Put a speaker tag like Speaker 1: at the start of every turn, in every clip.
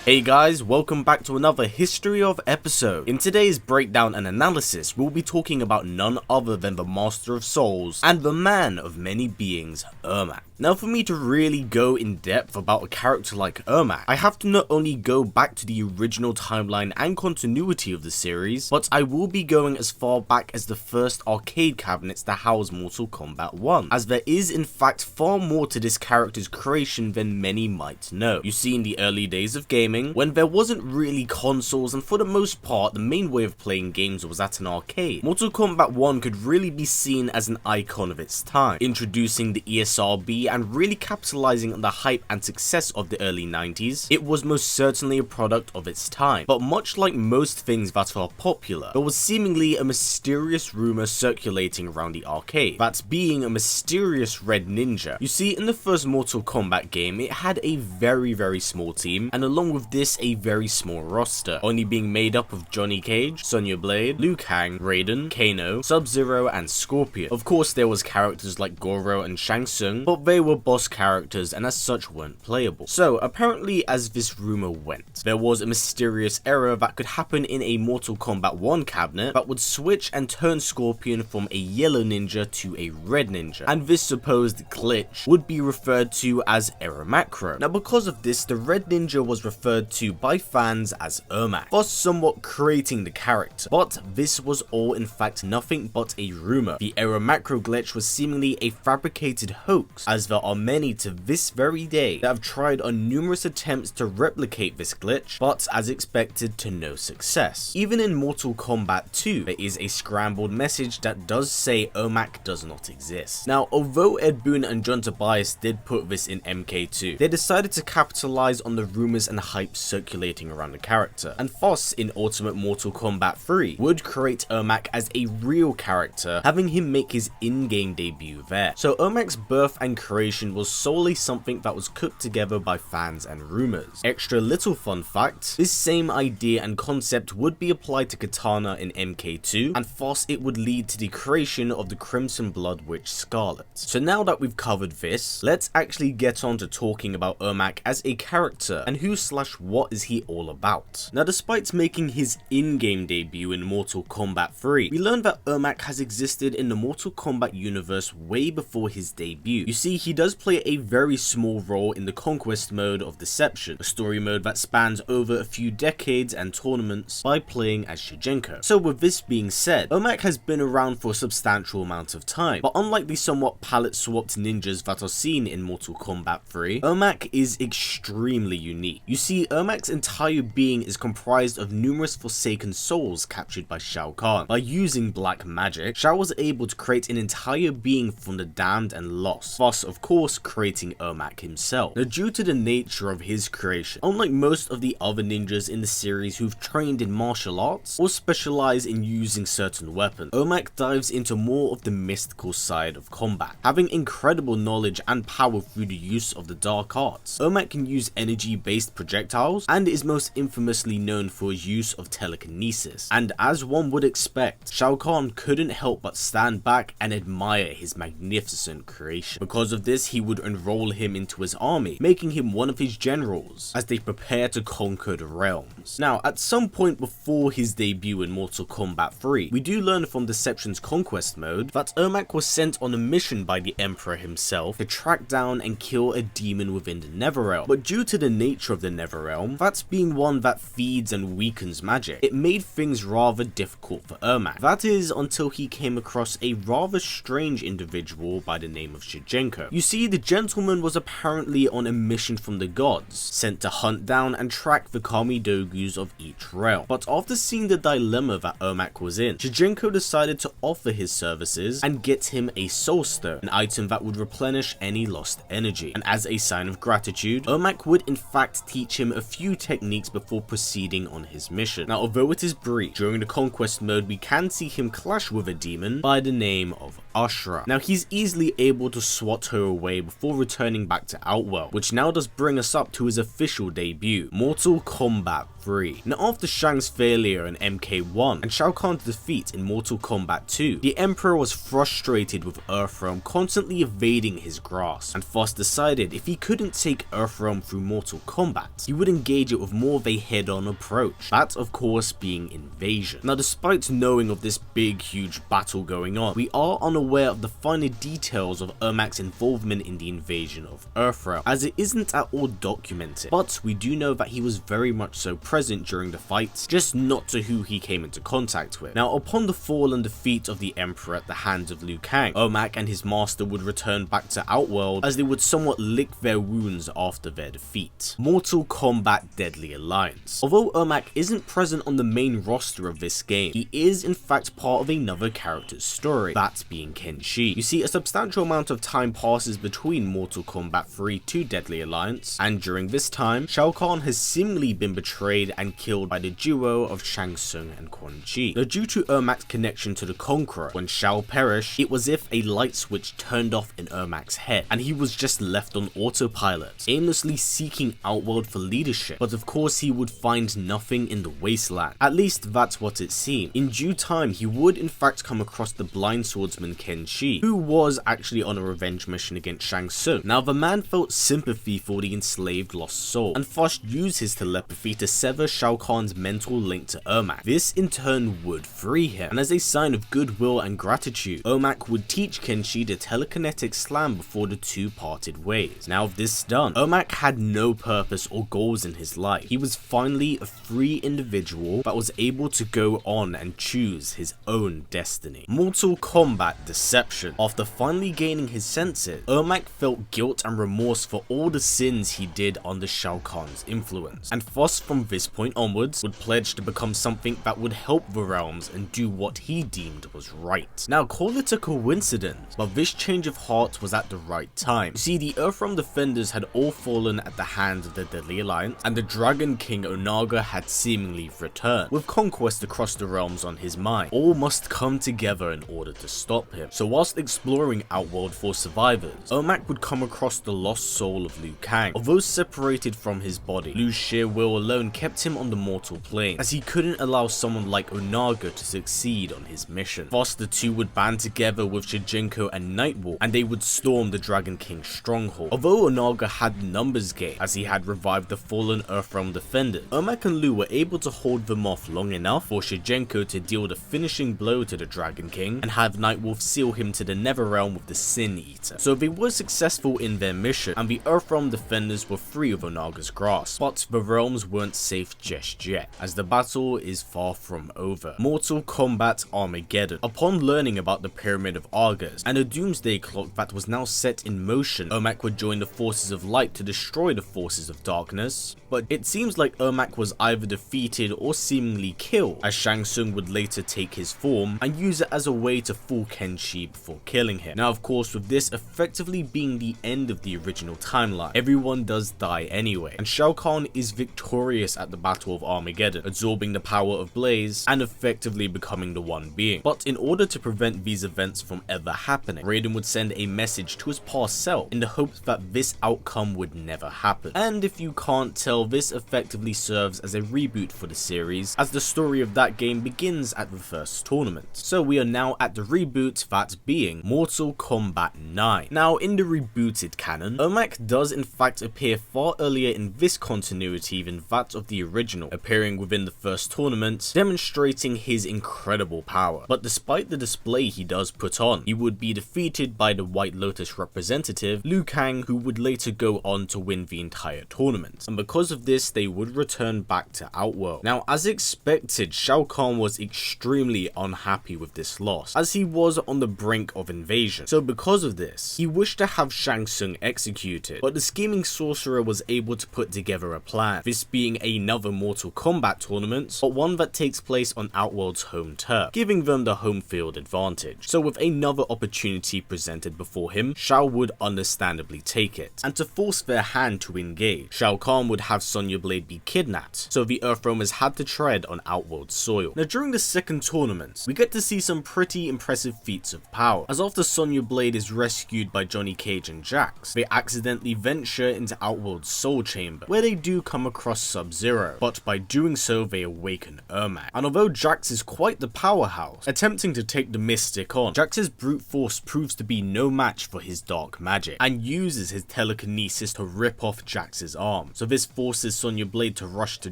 Speaker 1: Hey guys, welcome back to another History of episode. In today's breakdown and analysis, we'll be talking about none other than the Master of Souls and the man of many beings, Ermac. Now for me to really go in depth about a character like Ermac, I have to not only go back to the original timeline and continuity of the series, but I will be going as far back as the first arcade cabinets that house Mortal Kombat 1, as there is in fact far more to this character's creation than many might know. You see, in the early days of gaming, when there wasn't really consoles and for the most part the main way of playing games was at an arcade, Mortal Kombat 1 could really be seen as an icon of its time, introducing the ESRB and really capitalizing on the hype and success of the early 90s. It was most certainly a product of its time, but much like most things that are popular, there was seemingly a mysterious rumor circulating around the arcade, that being a mysterious red ninja. You see, in the first Mortal Kombat game, it had a very small team, and along with this, a very small roster, only being made up of Johnny Cage, Sonya Blade, Liu Kang, Raiden, Kano, Sub-Zero, and Scorpion. Of course, there was characters like Goro and Shang Tsung, but they were boss characters and as such weren't playable. So apparently, as this rumor went, there was a mysterious error that could happen in a Mortal Kombat 1 cabinet that would switch and turn Scorpion from a yellow ninja to a red ninja, and this supposed glitch would be referred to as error macro. Now because of this, the red ninja was referred to by fans as Ermac, thus somewhat creating the character, but this was all in fact nothing but a rumor. The error macro glitch was seemingly a fabricated hoax, as there are many to this very day that have tried on numerous attempts to replicate this glitch, but as expected to no success. Even in Mortal Kombat 2, there is a scrambled message that does say Ermac does not exist. Now although Ed Boon and John Tobias did put this in MK2, they decided to capitalize on the rumors and hype circulating around the character, and thus in Ultimate Mortal Kombat 3 would create Ermac as a real character, having him make his in-game debut there. So Ermac's birth and creation was solely something that was cooked together by fans and rumors. Extra little fun fact, this same idea and concept would be applied to Katana in MK2, and thus it would lead to the creation of the Crimson Blood Witch Scarlet. So now that we've covered this, let's actually get on to talking about Ermac as a character and who/what is he all about. Now despite making his in-game debut in Mortal Kombat 3, we learned that Ermac has existed in the Mortal Kombat universe way before his debut. You see, he does play a very small role in the Conquest mode of Deception, a story mode that spans over a few decades and tournaments, by playing as Shigenko. So with this being said, Ermac has been around for a substantial amount of time, but unlike the somewhat palette-swapped ninjas that are seen in Mortal Kombat 3, Ermac is extremely unique. You see, Ermac's entire being is comprised of numerous forsaken souls captured by Shao Kahn. By using black magic, Shao was able to create an entire being from the damned and lost, thus of course creating Ermac himself. Now due to the nature of his creation, unlike most of the other ninjas in the series who've trained in martial arts or specialize in using certain weapons, Ermac dives into more of the mystical side of combat, having incredible knowledge and power through the use of the dark arts. Ermac can use energy-based projectiles and is most infamously known for his use of telekinesis, and as one would expect, Shao Kahn couldn't help but stand back and admire his magnificent creation. Because of this, he would enroll him into his army, making him one of his generals as they prepare to conquer the realms. Now at some point before his debut in Mortal Kombat 3, we do learn from Deception's Conquest mode that Ermac was sent on a mission by the Emperor himself to track down and kill a demon within the Netherrealm, but due to the nature of the Netherrealm, that being one that feeds and weakens magic, it made things rather difficult for Ermac. That is until he came across a rather strange individual by the name of Shigenko. You see, the gentleman was apparently on a mission from the gods, sent to hunt down and track the Kamidogus of each realm, but after seeing the dilemma that Ermac was in, Shigenko decided to offer his services and get him a soul stone, an item that would replenish any lost energy, and as a sign of gratitude, Ermac would in fact teach him a few techniques before proceeding on his mission. Now although it is brief, during the Conquest mode we can see him clash with a demon by the name of Ashra. Now he's easily able to swat her away before returning back to Outworld, which now does bring us up to his official debut, Mortal Kombat 3. Now after Shang's failure in MK1 and Shao Kahn's defeat in Mortal Kombat 2, the Emperor was frustrated with Earthrealm constantly evading his grasp, and thus decided if he couldn't take Earthrealm through Mortal Kombat, he would engage it with more of a head-on approach, that of course being invasion. Now despite knowing of this big huge battle going on, we are unaware of the finer details of Ermac's involvement in the invasion of Earthrealm, as it isn't at all documented, but we do know that he was very much so present during the fight, just not to who he came into contact with. Now upon the fall and defeat of the Emperor at the hands of Liu Kang, Ermac and his master would return back to Outworld as they would somewhat lick their wounds after their defeat. Mortal Kombat Deadly Alliance. Although Ermac isn't present on the main roster of this game, he is in fact part of another character's story, that being Kenshi. You see, a substantial amount of time passes between Mortal Kombat 3 to Deadly Alliance, and during this time, Shao Kahn has seemingly been betrayed and killed by the duo of Shang Tsung and Quan Chi. Now due to Ermac's connection to the Conqueror, when Shao perished, it was as if a light switch turned off in Ermac's head, and he was just left on autopilot, aimlessly seeking Outworld for leadership, but of course he would find nothing in the wasteland. At least that's what it seemed. In due time, he would in fact come across the blind swordsman Kenshi, who was actually on a revenge mission against Shang Tsung. Now the man felt sympathy for the enslaved lost soul, and first used his telepathy to sever Shao Kahn's mental link to Ermac. This in turn would free him, and as a sign of goodwill and gratitude, Ermac would teach Kenshi the telekinetic slam before the two parted ways. Now of this done, Ermac had no purpose or goals in his life. He was finally a free individual that was able to go on and choose his own destiny. Mortal Kombat Deception. After finally gaining his senses, Ermac felt guilt and remorse for all the sins he did under Shao Kahn's influence, and thus from this point onwards would pledge to become something that would help the realms and do what he deemed was right. Now call it a coincidence, but this change of heart was at the right time. You see, the Earthrealm defenders had all fallen at the hands of the Deadly Alliance, and the Dragon King Onaga had seemingly returned, with conquest across the realms on his mind. All must come together in order to stop him. So whilst exploring Outworld for survivors, Ermac would come across the lost soul of Liu Kang. Although separated from his body, Liu's sheer will alone kept him on the mortal plane, as he couldn't allow someone like Onaga to succeed on his mission. Thus the two would band together with Shujinko and Nightwolf, and they would storm the Dragon King's stronghold. Although Onaga had the numbers game, as he had revived the fallen Earthrealm defenders, Ermac and Liu were able to hold them off long enough for Shujinko to deal the finishing blow to the Dragon King and have Nightwolf seal him to the Netherrealm with the Sin Eater. So they were successful in their mission, and the Earthrealm defenders were free of Onaga's grasp. But the realms weren't safe just yet, as the battle is far from over. Mortal Kombat Armageddon. Upon learning about the Pyramid of Argus and a doomsday clock that was now set in motion, Ermac would join the forces of light to destroy the forces of darkness, but it seems like Ermac was either defeated or seemingly killed, as Shang Tsung would later take his form and use it as a way to fool Kenshi before killing him. Now of course, with this effectively being the end of the original timeline, everyone does die anyway, and Shao Kahn is victorious at the Battle of Armageddon, absorbing the power of Blaze and effectively becoming the One Being. But in order to prevent these events from ever happening, Raiden would send a message to his past self in the hopes that this outcome would never happen. And if you can't tell, this effectively serves as a reboot for the series, as the story of that game begins at the first tournament. So we are now at the reboot, that being Mortal Kombat 9. Now in the rebooted canon, Ermac does in fact appear far earlier in this continuity than that of the original, appearing within the first tournament, demonstrating his incredible power. But despite the display he does put on, he would be defeated by the White Lotus representative, Liu Kang, who would later go on to win the entire tournament. And because of this, they would return back to Outworld. Now as expected, Shao Kahn was extremely unhappy with this loss, as he was on the brink of invasion. So because of this, he wished to have Shang Tsung executed, but the scheming sorcerer was able to put together a plan, this being another Mortal Kombat tournament, but one that takes place on Outworld's home turf, giving them the home field advantage. So with another opportunity presented before him, Shao would understandably take it, and to force their hand to engage, Shao Kahn would have have Sonya Blade be kidnapped, so the Earthrealmers had to tread on Outworld soil. Now during the second tournament, we get to see some pretty impressive feats of power, as after Sonya Blade is rescued by Johnny Cage and Jax, they accidentally venture into Outworld's soul chamber, where they do come across Sub-Zero, but by doing so they awaken Ermac. And although Jax is quite the powerhouse, attempting to take the Mystic on, Jax's brute force proves to be no match for his dark magic, and uses his telekinesis to rip off Jax's arm, so this forces Sonya Blade to rush to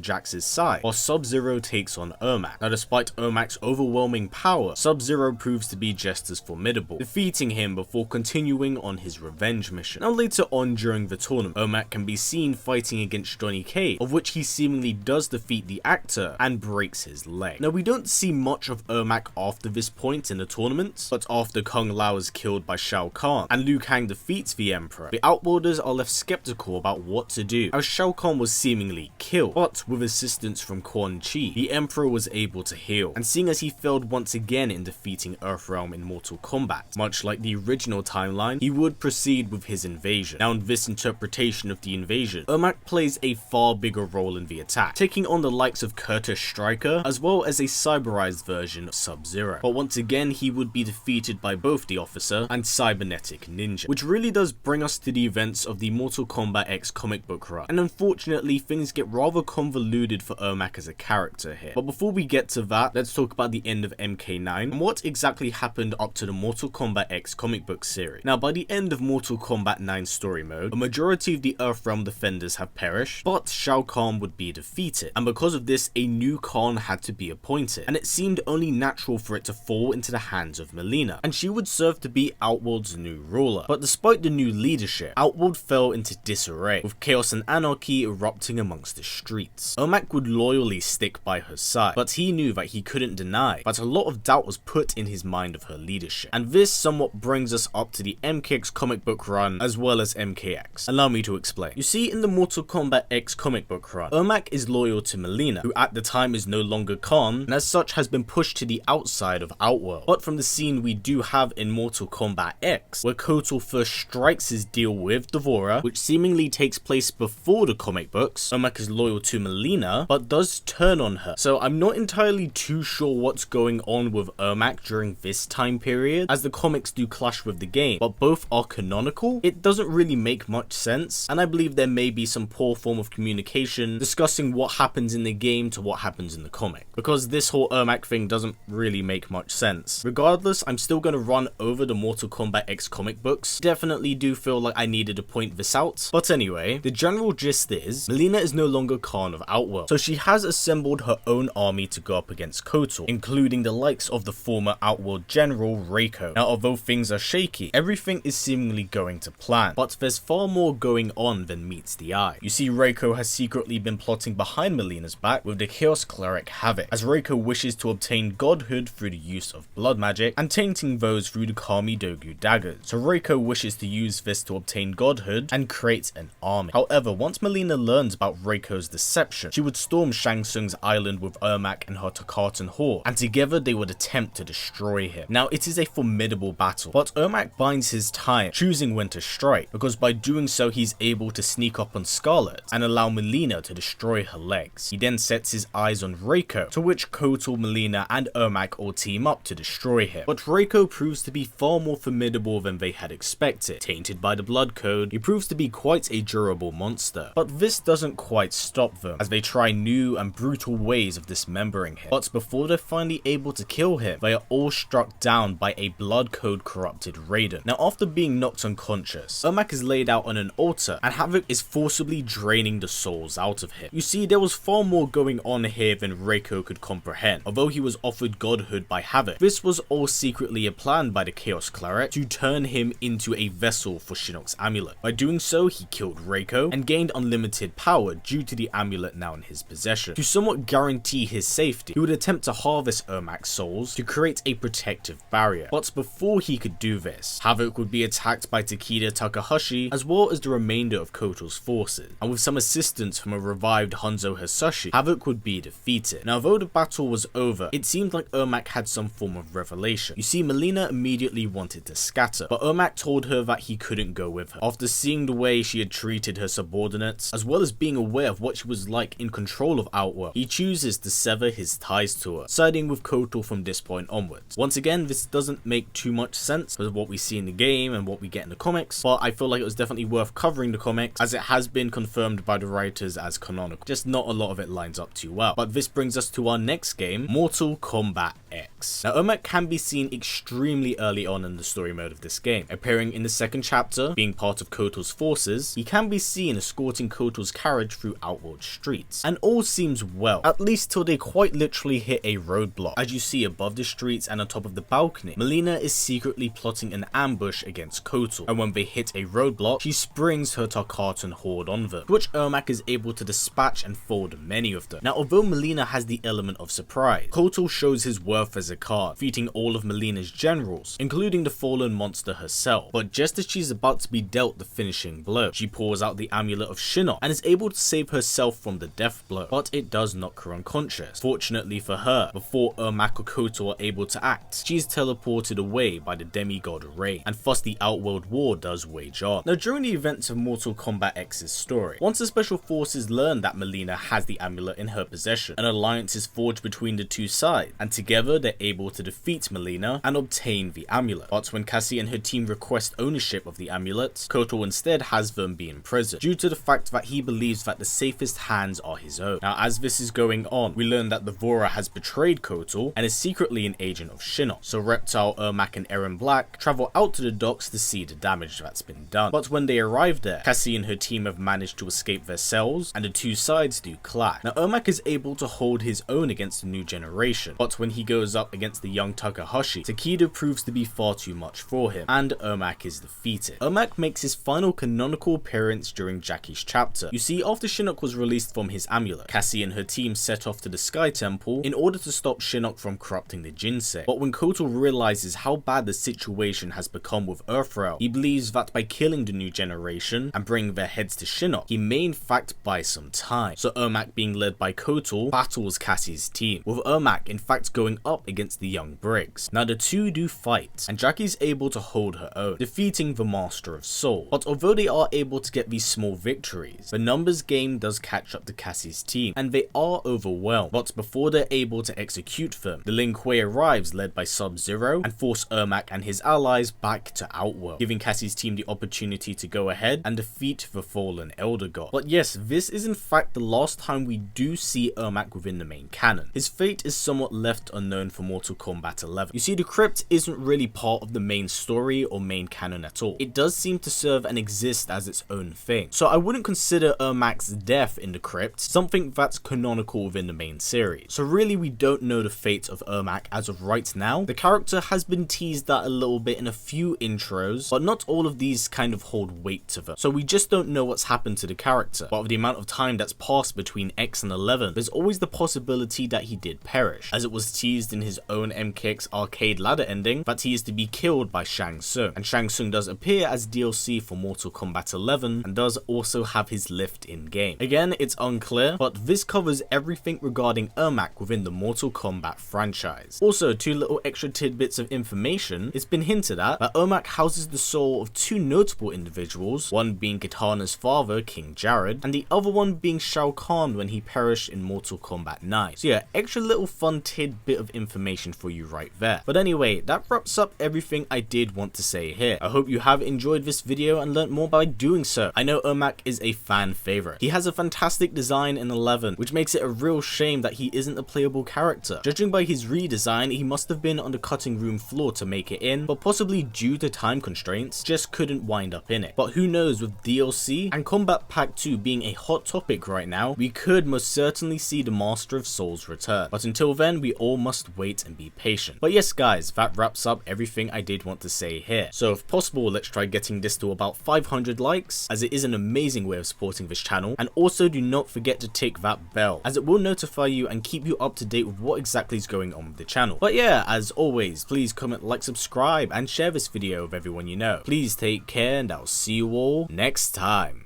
Speaker 1: Jax's side, while Sub-Zero takes on Ermac. Now despite Ermac's overwhelming power, Sub-Zero proves to be just as formidable, defeating him before continuing on his revenge mission. Now later on during the tournament, Ermac can be seen fighting against Johnny Cage, of which he seemingly does defeat the actor and breaks his leg. Now we don't see much of Ermac after this point in the tournament, but after Kung Lao is killed by Shao Kahn and Liu Kang defeats the Emperor, the Outworlders are left skeptical about what to do, as Shao Kahn was seemingly killed, but with assistance from Quan Chi, the Emperor was able to heal, and seeing as he failed once again in defeating Earthrealm in Mortal Kombat, much like the original timeline, he would proceed with his invasion. Now in this interpretation of the invasion, Ermac plays a far bigger role in the attack, taking on the likes of Curtis Stryker, as well as a cyberized version of Sub-Zero, but once again he would be defeated by both the Officer and Cybernetic Ninja, which really does bring us to the events of the Mortal Kombat X comic book run, and unfortunately things get rather convoluted for Ermac as a character here. But before we get to that, let's talk about the end of MK9 and what exactly happened up to the Mortal Kombat X comic book series. Now by the end of Mortal Kombat 9 story mode, a majority of the Earthrealm defenders have perished, but Shao Kahn would be defeated, and because of this a new Khan had to be appointed, and it seemed only natural for it to fall into the hands of Mileena, and she would serve to be Outworld's new ruler. But despite the new leadership, Outworld fell into disarray, with chaos and anarchy erupting amongst the streets. Ermac would loyally stick by her side, but he knew that he couldn't deny that a lot of doubt was put in his mind of her leadership, and this somewhat brings us up to the MKX comic book run as well as MKX. Allow me to explain. You see, in the Mortal Kombat X comic book run, Ermac is loyal to Mileena, who at the time is no longer Khan, and as such has been pushed to the outside of Outworld. But from the scene we do have in Mortal Kombat X, where Kotal first strikes his deal with D'Vorah, which seemingly takes place before the comic books, Ermac is loyal to Mileena, but does turn on her. So I'm not entirely too sure what's going on with Ermac during this time period, as the comics do clash with the game, but both are canonical. It doesn't really make much sense, and I believe there may be some poor form of communication discussing what happens in the game to what happens in the comic, because this whole Ermac thing doesn't really make much sense. Regardless, I'm still going to run over the Mortal Kombat X comic books. Definitely do feel like I needed to point this out. But anyway, the general gist is, Mileena is no longer Khan of Outworld, so she has assembled her own army to go up against Kotal, including the likes of the former Outworld General Reiko. Now although things are shaky, everything is seemingly going to plan, but there's far more going on than meets the eye. You see, Reiko has secretly been plotting behind Mileena's back with the Chaos Cleric Havoc, as Reiko wishes to obtain godhood through the use of blood magic and tainting those through the Kami Dogu daggers. So Reiko wishes to use this to obtain godhood and create an army. However, once Mileena learns about Reiko's deception, she would storm Shang Tsung's island with Ermac and her Tarkatan horde, and together they would attempt to destroy him. Now it is a formidable battle, but Ermac binds his time, choosing when to strike, because by doing so he's able to sneak up on Scarlet and allow Mileena to destroy her legs. He then sets his eyes on Reiko, to which Kotal, Mileena and Ermac all team up to destroy him. But Reiko proves to be far more formidable than they had expected. Tainted by the blood code, he proves to be quite a durable monster. But this doesn't quite stop them, as they try new and brutal ways of dismembering him. But before they're finally able to kill him, they are all struck down by a blood code corrupted Raiden. Now after being knocked unconscious, Ermac is laid out on an altar, and Havoc is forcibly draining the souls out of him. You see, there was far more going on here than Reiko could comprehend. Although he was offered godhood by Havoc, this was all secretly a plan by the Chaos Cleric to turn him into a vessel for Shinnok's amulet. By doing so, he killed Reiko and gained unlimited power due to the amulet now in his possession. To somewhat guarantee his safety, he would attempt to harvest Ermac's souls to create a protective barrier. But before he could do this, Havoc would be attacked by Takeda Takahashi as well as the remainder of Kotal's forces, and with some assistance from a revived Hanzo Hasashi, Havoc would be defeated. Now though the battle was over, it seemed like Ermac had some form of revelation. You see, Mileena immediately wanted to scatter, but Ermac told her that he couldn't go with her, after seeing the way she had treated her subordinates, as well well as being aware of what she was like in control of Outworld, he chooses to sever his ties to her, siding with Kotal from this point onwards. Once again, this doesn't make too much sense with what we see in the game and what we get in the comics, but I feel like it was definitely worth covering the comics as it has been confirmed by the writers as canonical. Just not a lot of it lines up too well. But this brings us to our next game, Mortal Kombat X. Now, Ermac can be seen extremely early on in the story mode of this game. Appearing in the second chapter, being part of Kotal's forces, he can be seen escorting Kotal's carriage through Outworld streets. And all seems well, at least till they quite literally hit a roadblock. As you see above the streets and on top of the balcony, Mileena is secretly plotting an ambush against Kotal, and when they hit a roadblock, she springs her Tarkatan horde on them, which Ermac is able to dispatch and fold many of them. Now, although Mileena has the element of surprise, Kotal shows his worth as a card, defeating all of Melina's generals, including the fallen monster herself. But just as she's about to be dealt the finishing blow, she pulls out the amulet of Shinnok and is able to save herself from the death blow, but it does knock her unconscious. Fortunately for her, before Ermac or Kotal are able to act, she is teleported away by the demigod Ray, and thus the Outworld war does wage on. Now, during the events of Mortal Kombat X's story, once the special forces learn that Mileena has the amulet in her possession, an alliance is forged between the two sides, and together they're able to defeat Mileena and obtain the amulet. But when Cassie and her team request ownership of the amulet, Kotal instead has them be imprisoned, due to the fact that he believes that the safest hands are his own. Now, as this is going on, we learn that the Vora has betrayed Kotal and is secretly an agent of Shinnok, so Reptile, Ermac and Eren Black travel out to the docks to see the damage that's been done. But when they arrive there, Cassie and her team have managed to escape their cells, and the two sides do clash. Now, Ermac is able to hold his own against the new generation, but when he goes up against the young Takahashi, Takedo proves to be far too much for him, and Ermac is defeated. Ermac makes his final canonical appearance during Jackie's chapter. You see, after Shinnok was released from his amulet, Cassie and her team set off to the Sky Temple in order to stop Shinnok from corrupting the Jinsei. But when Kotal realizes how bad the situation has become with Earthrealm, he believes that by killing the new generation and bringing their heads to Shinnok, he may in fact buy some time. So Ermac, being led by Kotal, battles Cassie's team, with Ermac in fact going up against the young Briggs. Now, the two do fight, and Jackie's able to hold her own, defeating the Master of Soul. But although they are able to get these small victories, the numbers game does catch up to Cassie's team, and they are overwhelmed. But before they're able to execute them, the Lin Kuei arrives led by Sub-Zero and force Ermac and his allies back to Outworld, giving Cassie's team the opportunity to go ahead and defeat the fallen Elder God. But yes, this is in fact the last time we do see Ermac within the main canon. His fate is somewhat left unknown for Mortal Kombat 11. You see, the crypt isn't really part of the main story or main canon at all. It does seem to serve and exist as its own thing, so I wouldn't consider Ermac's death in the crypt something that's canonical within the main series. So really, we don't know the fate of Ermac as of right now. The character has been teased at a little bit in a few intros, but not all of these kind of hold weight to them. So we just don't know what's happened to the character. But with the amount of time that's passed between X and 11, there's always the possibility that he did perish, as it was teased in his own MKX arcade ladder ending that he is to be killed by Shang Tsung. And Shang Tsung does appear as DLC for Mortal Kombat 11 and does also have his lift in game. Again, it's unclear, but this covers everything regarding Ermac within the Mortal Kombat franchise. Also, two little extra tidbits of information. It's been hinted at that Ermac houses the soul of two notable individuals, one being Kitana's father, King Jared, and the other one being Shao Kahn when he perished in Mortal Kombat 9. So yeah, extra little fun tidbit of information for you right there. But anyway, that wraps up everything I did want to say here. I hope you have enjoyed this video and learnt more by doing so. I know Ermac is a fan favorite. He has a fantastic design in 11, which makes it a real shame that he isn't a playable character. Judging by his redesign, he must have been on the cutting room floor to make it in, but possibly due to time constraints, just couldn't wind up in it. But who knows, with DLC and Kombat Pack 2 being a hot topic right now, we could most certainly see the Master of Souls return. But until then, we all must wait and be patient. But yes guys, that wraps up everything I did want to say here. So if possible, let's try getting this to about 500 likes, as it is an amazing way of supporting this channel. And also do not forget to tick that bell, as it will notify you and keep you up to date with what exactly is going on with the channel. But yeah, as always, please comment, like, subscribe, and share this video with everyone you know. Please take care, and I'll see you all next time.